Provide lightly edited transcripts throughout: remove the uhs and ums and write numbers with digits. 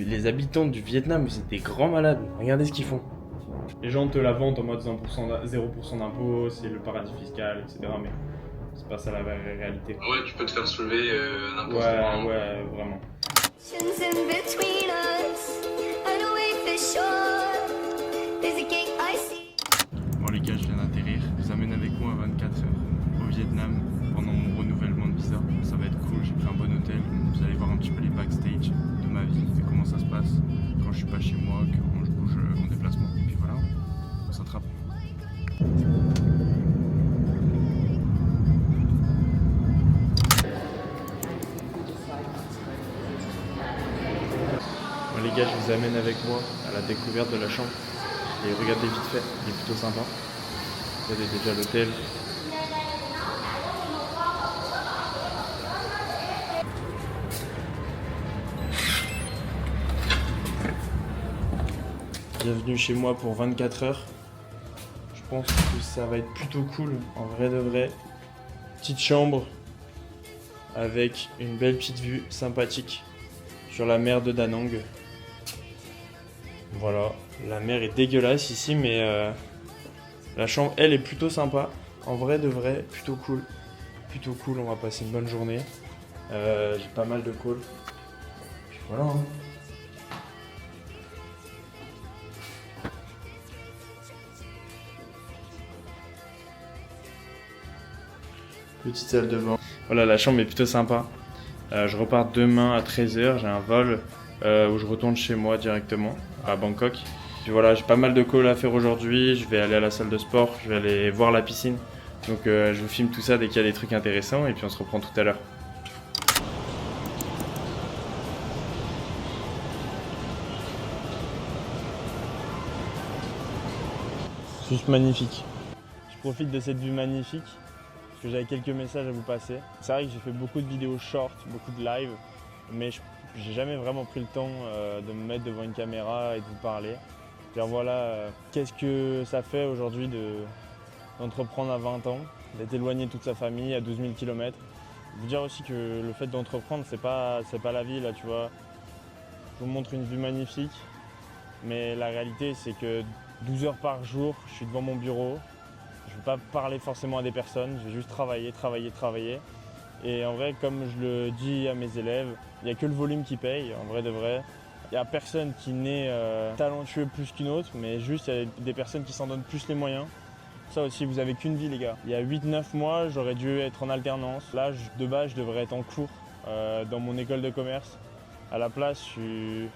les habitants du Vietnam, c'est des grands malades. Regardez ce qu'ils font. Les gens te la vendent en mode 0% d'impôt, c'est le paradis fiscal, etc. Mais c'est pas ça la vraie réalité. Ouais, tu peux te faire soulever n'importe Ouais, où. ouais, vraiment. Bon les gars, je viens d'atterrir. Je vous amène avec moi à 24 heures au Vietnam pendant mon renouvellement de visa. Ça va être cool, j'ai pris un bon hôtel. Vous allez voir un petit peu les backstage de ma vie et comment ça se passe quand je suis pas chez moi, quand je bouge en déplacement. Et puis voilà, on s'attrape. Bon les gars, je vous amène avec moi à la découverte de la chambre. Et regardez vite fait, il est plutôt sympa. Regardez déjà l'hôtel. Bienvenue chez moi pour 24 heures. Je pense que ça va être plutôt cool, en vrai de vrai. Petite chambre avec une belle petite vue sympathique sur la mer de Da Nang. Voilà, la mer est dégueulasse ici, mais la chambre, elle, est plutôt sympa. En vrai de vrai, plutôt cool. Plutôt cool, on va passer une bonne journée. J'ai pas mal de calls. Puis voilà. Hein. Petite salle de bain. Voilà, la chambre est plutôt sympa. Je repars demain à 13h, j'ai un vol où je retourne chez moi directement à Bangkok. Puis voilà, j'ai pas mal de calls à faire aujourd'hui, je vais aller à la salle de sport, je vais aller voir la piscine. Donc je vous filme tout ça dès qu'il y a des trucs intéressants et puis on se reprend tout à l'heure. Juste magnifique. Je profite de cette vue magnifique parce que j'avais quelques messages à vous passer. C'est vrai que j'ai fait beaucoup de vidéos short, beaucoup de live, mais j'ai jamais vraiment pris le temps de me mettre devant une caméra et de vous parler. Dire voilà, qu'est-ce que ça fait aujourd'hui d'entreprendre à 20 ans, d'être éloigné de toute sa famille à 12 000 km. Vous dire aussi que le fait d'entreprendre, c'est pas la vie là, tu vois. Je vous montre une vue magnifique, mais la réalité c'est que 12 heures par jour, je suis devant mon bureau. Je ne vais pas parler forcément à des personnes, je vais juste travailler. Et en vrai, comme je le dis à mes élèves, il n'y a que le volume qui paye, en vrai de vrai. Il n'y a personne qui naît talentueux plus qu'une autre, mais juste il y a des personnes qui s'en donnent plus les moyens. Ça aussi, vous avez qu'une vie les gars. Il y a 8-9 mois, j'aurais dû être en alternance. Là, de base, je devrais être en cours dans mon école de commerce. À la place, je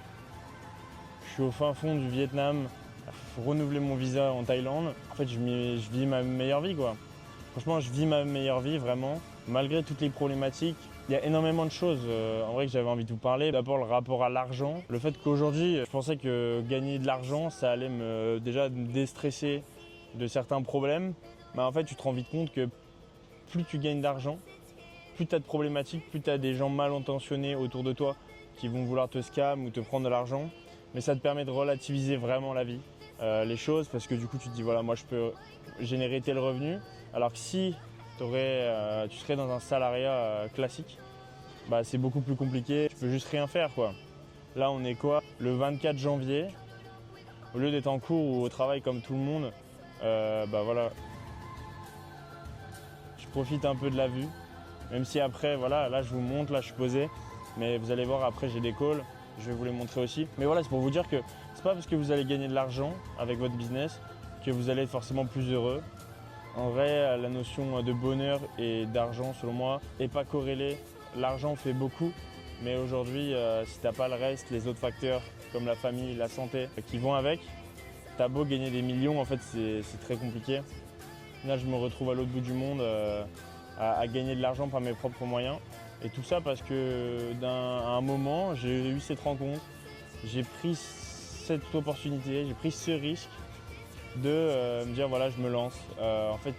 suis au fin fond du Vietnam. Il faut renouveler mon visa en Thaïlande. En fait, je vis ma meilleure vie quoi. Franchement, je vis ma meilleure vie vraiment. Malgré toutes les problématiques, il y a énormément de choses en vrai que j'avais envie de vous parler. D'abord le rapport à l'argent. Le fait qu'aujourd'hui, je pensais que gagner de l'argent, ça allait déjà me déstresser de certains problèmes. Mais en fait, tu te rends vite compte que plus tu gagnes d'argent, plus tu as de problématiques, plus tu as des gens mal intentionnés autour de toi qui vont vouloir te scam ou te prendre de l'argent. Mais ça te permet de relativiser vraiment la vie, les choses, parce que du coup, tu te dis voilà, moi je peux générer tel revenu. Alors que si tu serais dans un salariat classique, bah, c'est beaucoup plus compliqué, tu peux juste rien faire quoi. Là on est quoi? Le 24 janvier, au lieu d'être en cours ou au travail comme tout le monde, bah voilà, je profite un peu de la vue, même si après voilà, là je vous montre, là je suis posé, mais vous allez voir après j'ai des calls, je vais vous les montrer aussi. Mais voilà, c'est pour vous dire que c'est pas parce que vous allez gagner de l'argent avec votre business que vous allez être forcément plus heureux. En vrai, la notion de bonheur et d'argent, selon moi, n'est pas corrélée. L'argent fait beaucoup, mais aujourd'hui, si tu n'as pas le reste, les autres facteurs comme la famille, la santé, qui vont avec, tu as beau gagner des millions, en fait, c'est très compliqué. Là, je me retrouve à l'autre bout du monde à gagner de l'argent par mes propres moyens. Et tout ça parce qu'à un moment, j'ai eu cette rencontre, j'ai pris cette opportunité, j'ai pris ce risque de me dire voilà, je me lance. En fait,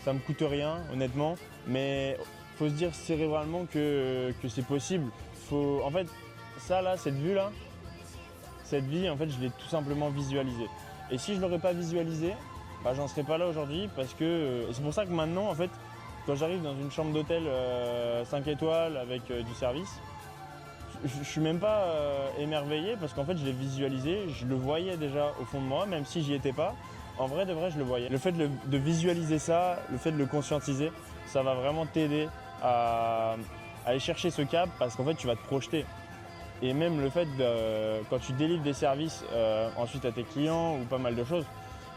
ça me coûte rien honnêtement, mais il faut se dire cérébralement que c'est possible. En fait, ça là, cette vue là, cette vie, en fait, je l'ai tout simplement visualisée. Et si je ne l'aurais pas visualisée, bah, j'en serais pas là aujourd'hui parce que c'est pour ça que maintenant, en fait, quand j'arrive dans une chambre d'hôtel 5 étoiles avec du service, je suis même pas émerveillé parce qu'en fait je l'ai visualisé, je le voyais déjà au fond de moi, même si j'y étais pas. En vrai de vrai, je le voyais. Le fait de visualiser ça, le fait de le conscientiser, ça va vraiment t'aider à aller chercher ce cap parce qu'en fait tu vas te projeter. Et même le fait de, quand tu délivres des services ensuite à tes clients ou pas mal de choses,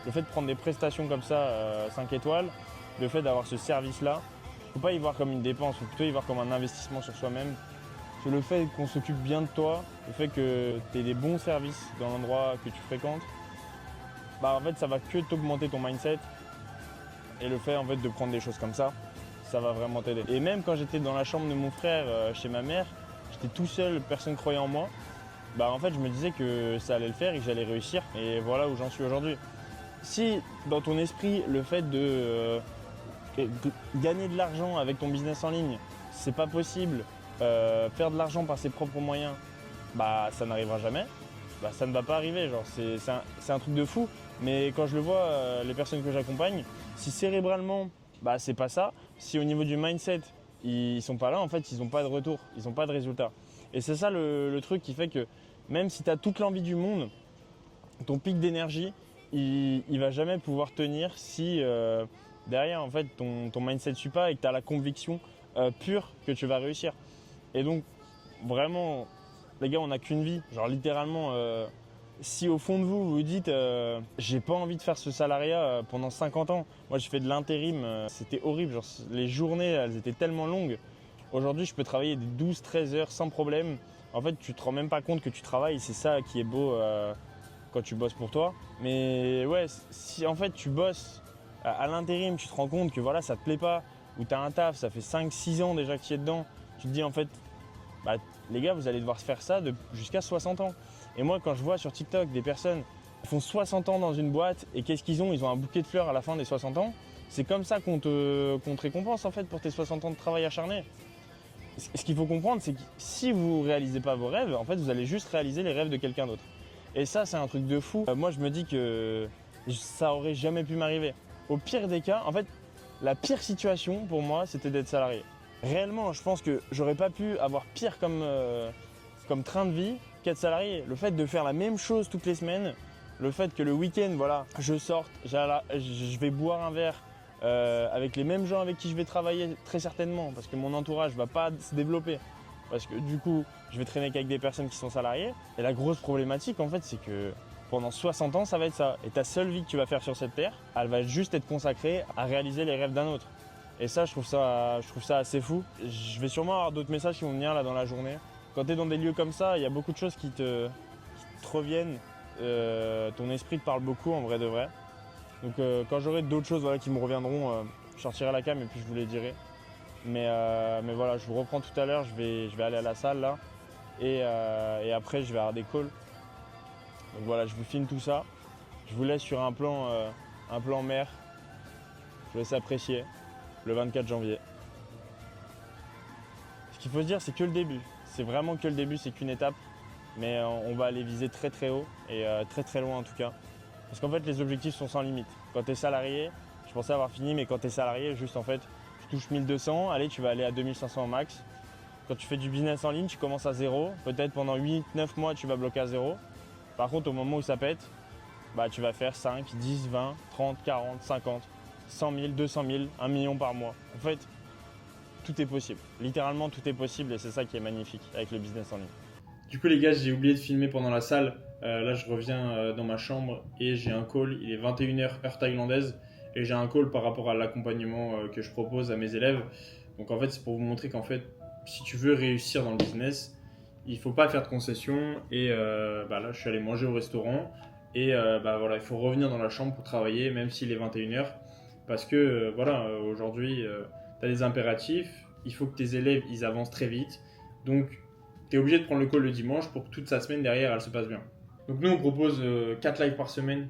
le fait de prendre des prestations comme ça, 5 étoiles, le fait d'avoir ce service-là, il ne faut pas y voir comme une dépense, il faut plutôt y voir comme un investissement sur soi-même. Parce que le fait qu'on s'occupe bien de toi, le fait que tu aies des bons services dans l'endroit que tu fréquentes, bah en fait ça va que t'augmenter ton mindset. Et le fait en fait de prendre des choses comme ça va vraiment t'aider. Et même quand j'étais dans la chambre de mon frère chez ma mère, j'étais tout seul, personne ne croyait en moi. Bah en fait je me disais que ça allait le faire et que j'allais réussir. Et voilà où j'en suis aujourd'hui. Si dans ton esprit le fait de gagner de l'argent avec ton business en ligne, c'est pas possible, faire de l'argent par ses propres moyens, bah ça n'arrivera jamais. Bah, ça ne va pas arriver, genre c'est un truc de fou. Mais quand je le vois, les personnes que j'accompagne, si cérébralement, bah c'est pas ça, si au niveau du mindset, ils sont pas là, en fait, ils n'ont pas de retour, ils n'ont pas de résultat. Et c'est ça le truc qui fait que même si tu as toute l'envie du monde, ton pic d'énergie, il va jamais pouvoir tenir si derrière, en fait, ton mindset ne suit pas et que tu as la conviction pure que tu vas réussir. Et donc, vraiment, les gars, on n'a qu'une vie. Genre, littéralement, si au fond de vous, vous dites j'ai pas envie de faire ce salariat pendant 50 ans. Moi, j'ai fait de l'intérim, c'était horrible. Genre, les journées, elles étaient tellement longues. Aujourd'hui, je peux travailler des 12-13 heures sans problème. En fait, tu te rends même pas compte que tu travailles. C'est ça qui est beau quand tu bosses pour toi. Mais ouais, si en fait tu bosses à l'intérim, tu te rends compte que voilà, ça te plaît pas, ou tu as un taf, ça fait 5-6 ans déjà que tu es dedans, tu te dis en fait, bah, les gars, vous allez devoir se faire ça jusqu'à 60 ans. Et moi, quand je vois sur TikTok des personnes qui font 60 ans dans une boîte et qu'est-ce qu'ils ont? Ils ont un bouquet de fleurs à la fin des 60 ans. C'est comme ça qu'on te récompense en fait pour tes 60 ans de travail acharné. Ce qu'il faut comprendre, c'est que si vous ne réalisez pas vos rêves, en fait, vous allez juste réaliser les rêves de quelqu'un d'autre. Et ça, c'est un truc de fou. Moi, je me dis que ça aurait jamais pu m'arriver. Au pire des cas, en fait, la pire situation pour moi, c'était d'être salarié. Réellement, je pense que j'aurais pas pu avoir pire comme train de vie qu'être salarié. Le fait de faire la même chose toutes les semaines, le fait que le week-end, voilà, je sorte, je vais boire un verre avec les mêmes gens avec qui je vais travailler très certainement, parce que mon entourage ne va pas se développer. Parce que du coup, je vais traîner qu'avec des personnes qui sont salariées. Et la grosse problématique, en fait, c'est que pendant 60 ans, ça va être ça. Et ta seule vie que tu vas faire sur cette terre, elle va juste être consacrée à réaliser les rêves d'un autre. Et ça, je trouve ça assez fou. Je vais sûrement avoir d'autres messages qui vont venir là dans la journée. Quand tu es dans des lieux comme ça, il y a beaucoup de choses qui te reviennent. Ton esprit te parle beaucoup, en vrai de vrai. Donc quand j'aurai d'autres choses qui me reviendront, je sortirai la cam et puis je vous les dirai. Mais voilà, je vous reprends tout à l'heure, je vais aller à la salle là. Et après, je vais avoir des calls. Donc voilà, je vous filme tout ça. Je vous laisse sur un plan mer. Je vous laisse apprécier le 24 janvier. Ce qu'il faut se dire, c'est que le début. C'est vraiment que le début, c'est qu'une étape. Mais on va aller viser très très haut et très très loin en tout cas. Parce qu'en fait, les objectifs sont sans limite. Quand tu es salarié, je pensais avoir fini, mais quand tu es salarié, juste en fait, tu touches 1200, allez, tu vas aller à 2500 au max. Quand tu fais du business en ligne, tu commences à zéro. Peut-être pendant 8-9 mois, tu vas bloquer à zéro. Par contre, au moment où ça pète, bah, tu vas faire 5, 10, 20, 30, 40, 50, 100 000, 200 000, 1 million par mois. En fait, tout est possible. Littéralement, tout est possible et c'est ça qui est magnifique avec le business en ligne. Du coup, les gars, j'ai oublié de filmer pendant la salle. Là, je reviens dans ma chambre et j'ai un call. Il est 21h heure thaïlandaise et j'ai un call par rapport à l'accompagnement que je propose à mes élèves. Donc en fait, c'est pour vous montrer qu'en fait, si tu veux réussir dans le business, il ne faut pas faire de concessions. Et là, je suis allé manger au restaurant et voilà, il faut revenir dans la chambre pour travailler, même s'il est 21h. Parce que aujourd'hui, tu as des impératifs. Il faut que tes élèves ils avancent très vite. Donc, tu es obligé de prendre le call le dimanche pour que toute sa semaine derrière, elle se passe bien. Donc nous, on propose 4 lives par semaine.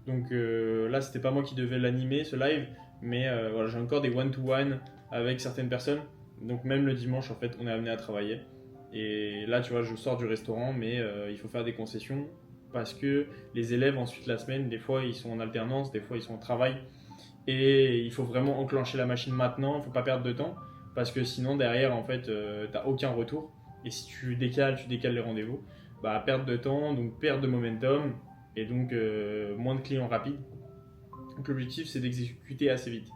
Donc là, c'était pas moi qui devais l'animer, ce live. Mais voilà, j'ai encore des one-to-one avec certaines personnes. Donc même le dimanche, en fait, on est amené à travailler. Et là, tu vois, je sors du restaurant, mais il faut faire des concessions. Parce que les élèves, ensuite, la semaine, des fois, ils sont en alternance, des fois, ils sont au travail. Et il faut vraiment enclencher la machine maintenant, il ne faut pas perdre de temps. Parce que sinon, derrière, en fait, tu n'as aucun retour. Et si tu décales les rendez-vous, bah perte de temps, donc perte de momentum, et donc moins de clients rapides. Donc l'objectif c'est d'exécuter assez vite.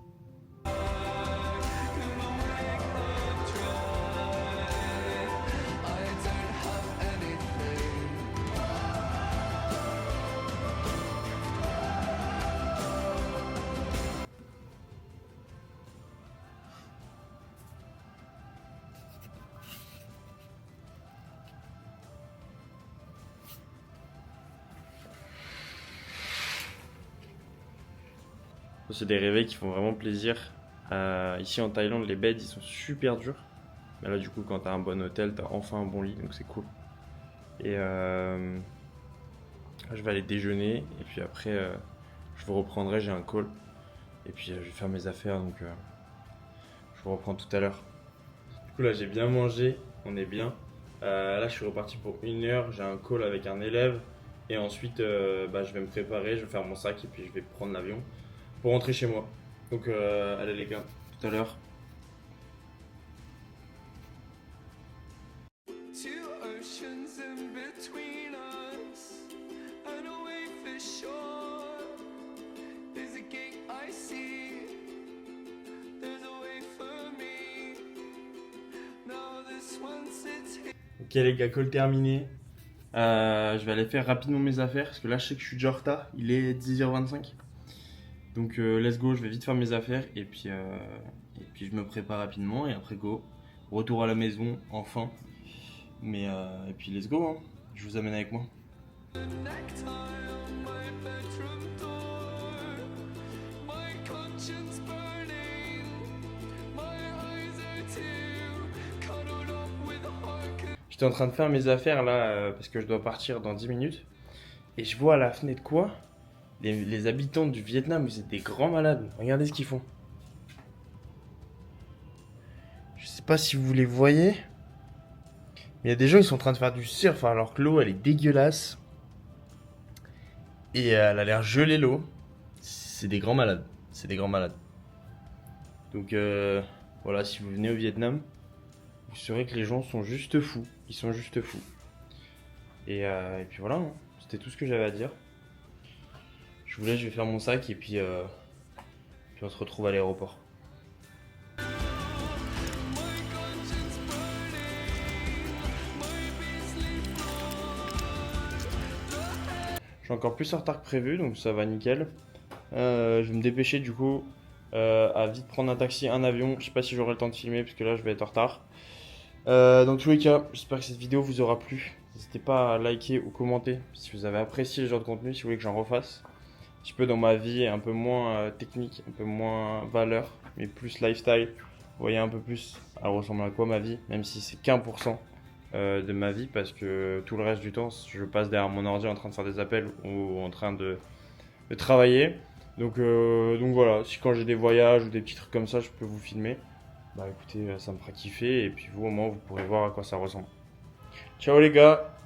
C'est des réveils qui font vraiment plaisir. Ici en Thaïlande, les beds ils sont super durs. Mais là, du coup, quand t'as un bon hôtel, t'as enfin un bon lit, donc c'est cool. Et je vais aller déjeuner, et puis après, je vous reprendrai, j'ai un call. Et puis, je vais faire mes affaires, donc je vous reprends tout à l'heure. Du coup, là, j'ai bien mangé, on est bien. Là, je suis reparti pour 1 heure, j'ai un call avec un élève. Et ensuite, je vais me préparer, je vais faire mon sac, et puis je vais prendre l'avion pour rentrer chez moi. Donc, allez les gars, tout à l'heure. Two oceans in between us, and away for shore. There's a gate I see, there's a way for me. Now this one sits here. Ok les gars, call terminé. Je vais aller faire rapidement mes affaires parce que là je sais que je suis déjà en retard. Il est 10h25. Donc let's go, je vais vite faire mes affaires et puis je me prépare rapidement et après go. Retour à la maison, enfin. Mais et puis let's go, hein. Je vous amène avec moi. The necktie on my bedroom door, my conscience burning, my eyes are too cuddled up with heart. J'étais en train de faire mes affaires là parce que je dois partir dans 10 minutes. Et je vois à la fenêtre quoi les habitants du Vietnam, c'est des grands malades. Regardez ce qu'ils font. Je sais pas si vous les voyez. Mais il y a des gens qui sont en train de faire du surf alors que l'eau elle est dégueulasse. Et elle a l'air gelée l'eau. C'est des grands malades. C'est des grands malades. Donc voilà, si vous venez au Vietnam, vous saurez que les gens sont juste fous. Ils sont juste fous. Et puis voilà, hein. C'était tout ce que j'avais à dire. Je vous laisse, je vais faire mon sac et puis on se retrouve à l'aéroport. Je suis encore plus en retard que prévu, donc ça va nickel. Je vais me dépêcher du coup à vite prendre un taxi, un avion. Je sais pas si j'aurai le temps de filmer parce que là je vais être en retard. Dans tous les cas, j'espère que cette vidéo vous aura plu. N'hésitez pas à liker ou commenter si vous avez apprécié le genre de contenu, si vous voulez que j'en refasse. Un petit peu dans ma vie, un peu moins technique, un peu moins valeur, mais plus lifestyle. Vous voyez un peu plus, elle ressemble à quoi ma vie, même si c'est qu'1% de ma vie, parce que tout le reste du temps, je passe derrière mon ordi en train de faire des appels ou en train de travailler. Donc voilà, si quand j'ai des voyages ou des petits trucs comme ça, je peux vous filmer. Bah écoutez, ça me fera kiffer et puis vous au moins vous pourrez voir à quoi ça ressemble. Ciao les gars!